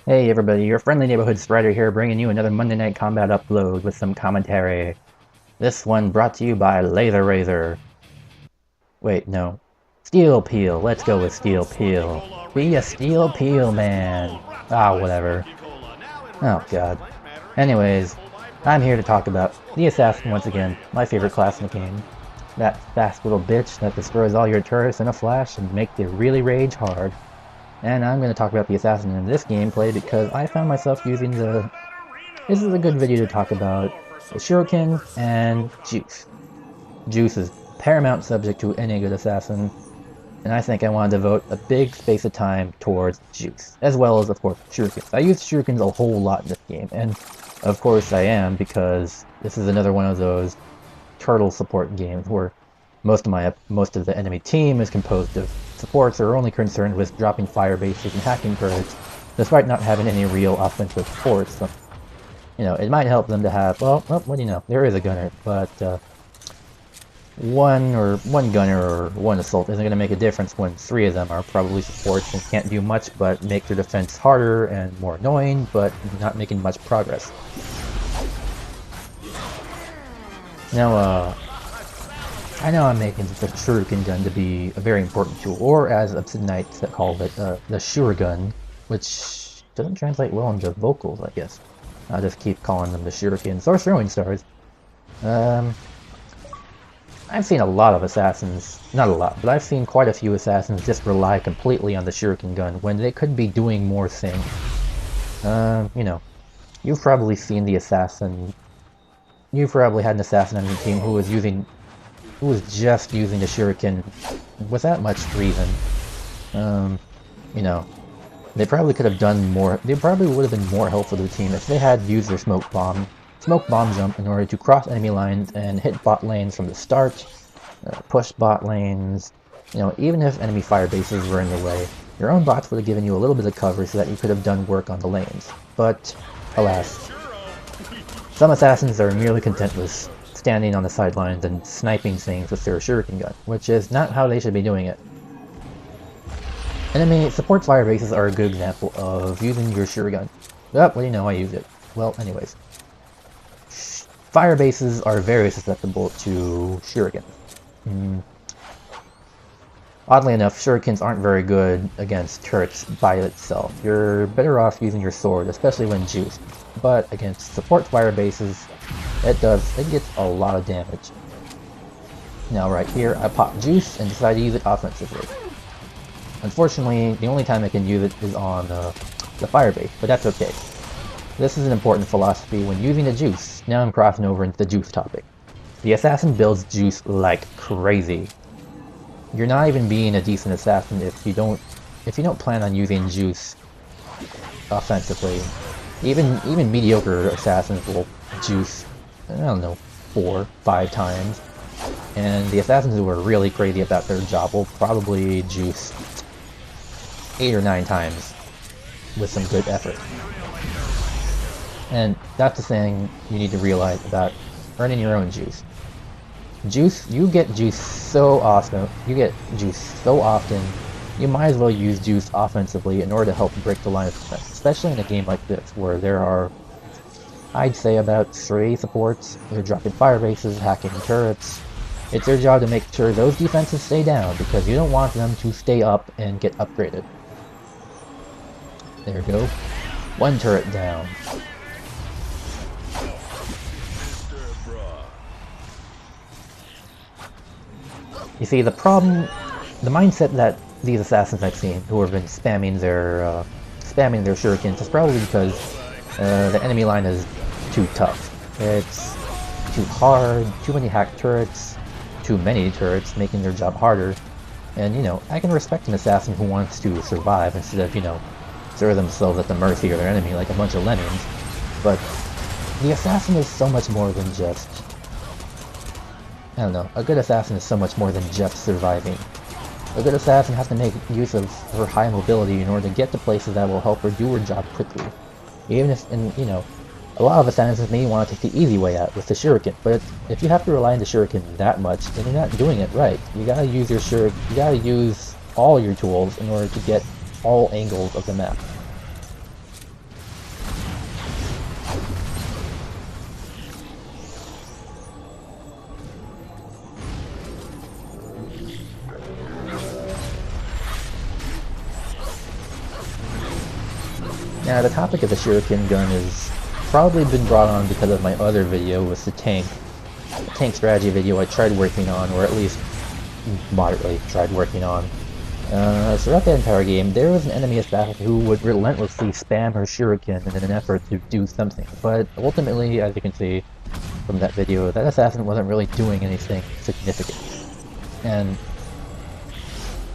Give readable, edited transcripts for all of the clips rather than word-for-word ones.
Hey everybody, your friendly neighborhood Strider here, bringing you another Monday Night Combat upload with some commentary. This one brought to you by Laser Razor. Wait, no. Steel Peel, let's go with Steel Peel. Be a Steel Peel man. Ah, whatever. Oh god. Anyways, I'm here to talk about the Assassin once again, my favorite class in the game. That fast little bitch that destroys all your turrets in a flash and makes you really rage hard. And I'm going to talk about the Assassin in this gameplay because I found myself using the... This is a good video to talk about the Shurikens and Juice. Juice is paramount subject to any good Assassin, and I think I want to devote a big space of time towards Juice, as well as, of course, Shurikens. I use Shurikens a whole lot in this game, and of course I am because this is another one of those turtle support games where most of the enemy team is composed of supports are only concerned with dropping fire bases and hacking turrets, despite not having any real offensive supports. So, you know, it might help them to have, well, what do you know, there is a gunner, but one gunner or one assault isn't going to make a difference when three of them are probably supports and can't do much but make their defense harder and more annoying, but not making much progress. Now, I know I'm making the Shuriken gun to be a very important tool, or as Obsidianites that call it, the Shurigun, which doesn't translate well into vocals, I guess. I'll just keep calling them the Shurikens, or throwing stars. I've seen a lot of assassins, not a lot, but I've seen quite a few assassins just rely completely on the Shuriken gun when they could be doing more things. You know, you've probably seen the assassin, you've probably had an assassin on your team who was just using the Shuriken without much reason. You know, they probably could have done more. They probably would have been more helpful to the team if they had used their smoke bomb jump in order to cross enemy lines and hit bot lanes from the start, push bot lanes. You know, even if enemy fire bases were in the way, your own bots would have given you a little bit of cover so that you could have done work on the lanes. But alas, some assassins are merely content with standing on the sidelines and sniping things with their Shuriken gun, which is not how they should be doing it. Enemy support fire bases are a good example of using your Shuriken. Oh, what do you know, I use it. Well, anyways. Fire bases are very susceptible to Shuriken. Oddly enough, Shurikens aren't very good against turrets by itself. You're better off using your sword, especially when juiced. But against support fire bases, it gets a lot of damage. Now right here, I pop juice and decide to use it offensively. Unfortunately, the only time I can use it is on the fire base, but that's okay. This is an important philosophy when using the juice. Now I'm crossing over into the juice topic. The assassin builds juice like crazy. You're not even being a decent assassin if you don't plan on using juice offensively. Even mediocre assassins will juice, I don't know, 4-5 times. And the assassins who are really crazy about their job will probably juice 8 or 9 times with some good effort. And that's the thing you need to realize about earning your own juice. You get juice so often, you might as well use juice offensively in order to help break the line of defense, especially in a game like this where there are, I'd say, about 3 supports. They're dropping fire bases, hacking turrets. It's their job to make sure those defenses stay down because you don't want them to stay up and get upgraded. There we go. 1 turret down. You see, the mindset that these assassins I've seen who have been spamming their shurikens is probably because the enemy line is too tough. It's too hard, too many hacked turrets, too many turrets making their job harder. And, you know, I can respect an assassin who wants to survive instead of, you know, throw themselves at the mercy of their enemy like a bunch of lemmings. But the assassin is so much more than just... I don't know, a good assassin is so much more than just surviving. A good assassin has to make use of her high mobility in order to get to places that will help her do her job quickly. Even if, you know, a lot of assassins may want to take the easy way out with the Shuriken, but if you have to rely on the Shuriken that much, then you're not doing it right. You gotta use all your tools in order to get all angles of the map. Now, the topic of the Shuriken gun has probably been brought on because of my other video with the tank strategy video I tried working on, or at least moderately tried working on. Throughout the entire game, there was an enemy assassin who would relentlessly spam her Shuriken in an effort to do something, but ultimately, as you can see from that video, that assassin wasn't really doing anything significant. And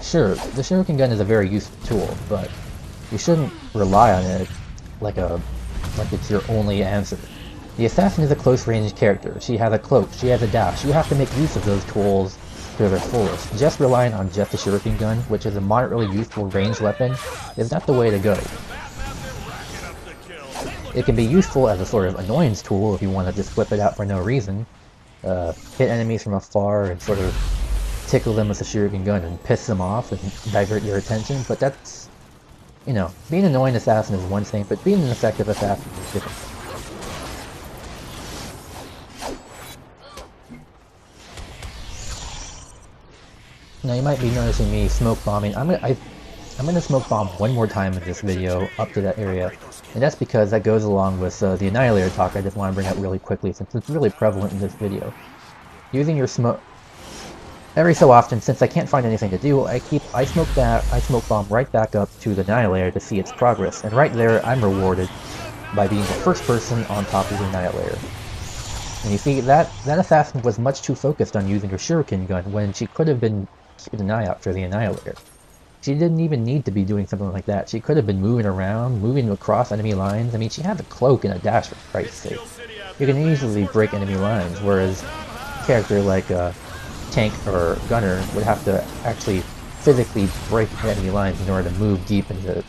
sure, the Shuriken gun is a very useful tool, but you shouldn't rely on it like it's your only answer. The assassin is a close-range character. She has a cloak, she has a dash. You have to make use of those tools to their fullest. Just relying on just the Shuriken gun, which is a moderately useful ranged weapon, is not the way to go. It can be useful as a sort of annoyance tool if you want to just whip it out for no reason. Hit enemies from afar and sort of tickle them with the Shuriken gun and piss them off and divert your attention, but that's, you know, being an annoying assassin is one thing, but being an effective assassin is different. Now you might be noticing me smoke bombing. I'm gonna smoke bomb one more time in this video up to that area, and that's because that goes along with the Annihilator talk I just want to bring up really quickly since it's really prevalent in this video. Using your smoke every so often, since I can't find anything to do, I smoke bomb right back up to the Annihilator to see its progress, and right there I'm rewarded by being the first person on top of the Annihilator. And you see, that assassin was much too focused on using her Shuriken gun when she could have been keeping an eye out for the Annihilator. She didn't even need to be doing something like that. She could have been moving around, moving across enemy lines. I mean, she had a cloak and a dash, for Christ's sake. You can easily break enemy lines, whereas a character like a tank or gunner would have to actually physically break enemy lines in order to move deep into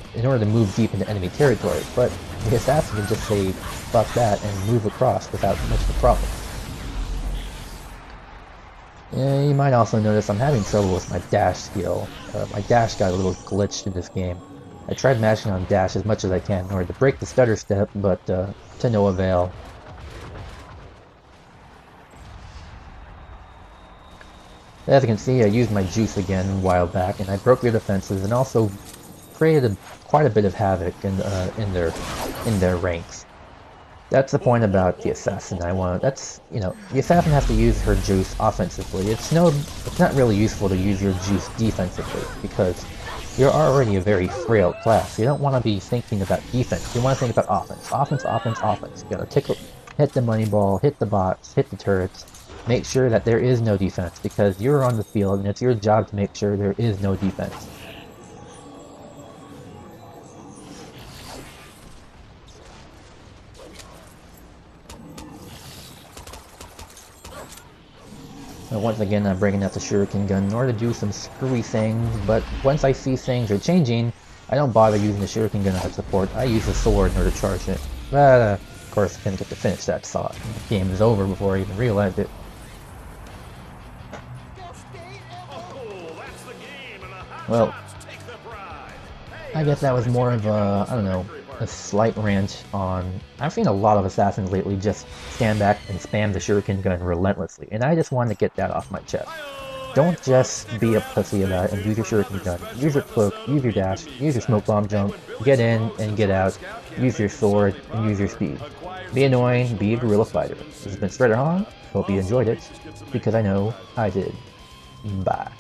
enemy territory. But the assassin can just say fuck that and move across without much of a problem. Yeah, you might also notice I'm having trouble with my dash skill. My dash got a little glitched in this game. I tried mashing on dash as much as I can in order to break the stutter step, but to no avail. As you can see, I used my juice again a while back, and I broke their defenses and also created quite a bit of havoc in their ranks. That's the point about the assassin. The assassin has to use her juice offensively. It's not really useful to use your juice defensively because you're already a very frail class. You don't want to be thinking about defense. You want to think about offense. Offense, offense, offense. You gotta hit the money ball, hit the bots, hit the turrets. Make sure that there is no defense because you're on the field and it's your job to make sure there is no defense. Once again, I'm bringing out the Shuriken gun in order to do some screwy things, but once I see things are changing, I don't bother using the Shuriken gun as support. I use the sword in order to charge it. But, of course, I didn't get to finish that thought. The game is over before I even realized it. Well, I guess that was more of a, I don't know, a slight rant on... I've seen a lot of assassins lately just stand back and spam the Shuriken gun relentlessly, and I just wanted to get that off my chest. Don't just be a pussy about it and use your Shuriken gun. Use your cloak, use your dash, use your smoke bomb jump, get in and get out, use your sword, and use your speed. Be annoying, be a guerrilla fighter. This has been Spreader Han. Hope you enjoyed it, because I know I did. Bye.